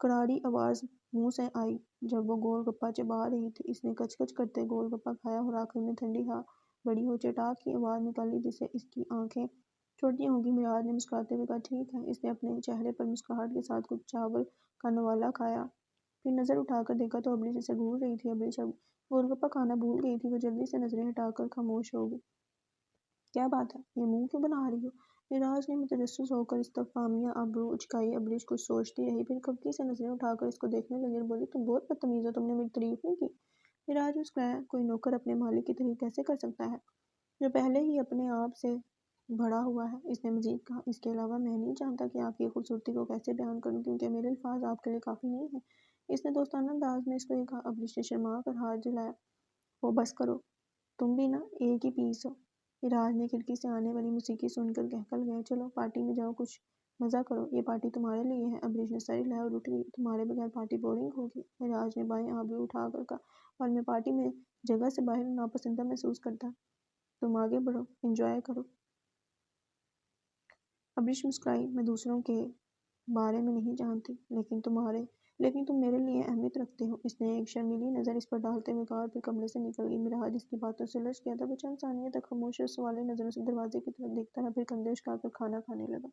کراری آواز منہ سے آئی جب وہ گول گپا چبا رہی تھی۔ اس نے کچ کچ کرتے گول گپا کھایا اور آخر میں ٹھنڈی ہوا بڑی اور چٹاک کی آواز نکالی جس سے اس کی آنکھیں چھوٹی ہوں گی۔ معراج نے مسکراتے ہوئے کہا، ٹھیک ہے۔ اس نے اپنے چہرے پر مسکراہٹ کے ساتھ کچھ چاول کا نوالا کھایا، پھر نظر اٹھا کر دیکھا تو ابریش اسے گھور رہی تھی۔ ابریش اب گول گپا کھانا بھول گئی تھی، وہ جلدی سے نظریں ہٹا کر خاموش ہو گئی۔ کیا بات ہے، یہ منہ کیوں بنا رہی ہو؟ معراج نے متجسس ہو کر استفہامیہ ابرو اچکائی۔ ابریش کچھ سوچتی رہی، پھر کبکی سے نظریں اٹھا کر اس کو دیکھنے لگی اور بولی، تم بہت بدتمیز ہو، تم نے میری تعریف نہیں کی۔ معراج مسکرایا، کوئی نوکر اپنے مالک کی تعریف کیسے کر سکتا ہے جو پہلے ہی اپنے آپ سے بڑھا ہوا ہے؟ اس نے مزید کہا، اس کے علاوہ میں نہیں جانتا کہ آپ کی خوبصورتی کو کیسے بیان کروں کیونکہ میرے الفاظ آپ کے لیے کافی نہیں ہیں۔ اس نے دوستانہ انداز میں اس کو یہ کہا۔ ابریش نے شرما کر ہاتھ جھلایا، وہ بس کرو، تم بھی نا ایک ہی پیس ہو۔ معراج نے کھڑکی سے آنے والی موسیقی سن کر کہکل گیا، چلو پارٹی میں جاؤ، کچھ مزہ کرو، یہ پارٹی تمہارے لیے ہے۔ ابریش نے سر ہلایا اور اٹھ گئی، تمہارے بغیر پارٹی بورنگ ہوگی۔ معراج نے بائیں آبرو اٹھا کر کہا، اور میں پارٹی میں جگہ سے باہر ناپسندہ محسوس کرتا۔ تم آگے بڑھو، انجوائے کرو۔ ابریش مسکرائی، میں دوسروں کے بارے میں نہیں جانتی، لیکن تم میرے لیے اہمیت رکھتے ہو۔ اس نے ایک شرمیلی نظر اس پر ڈالتے ہوئے کہا اور پھر کمرے سے نکل گئی۔ معراج اس کی باتوں سے الجھ گیا تھا، وہ چند ثانیے تک خاموش اور سوالیہ نظروں سے دروازے کی طرف دیکھتا رہا، پھر کندھے اچکا کر کھانا کھانے لگا۔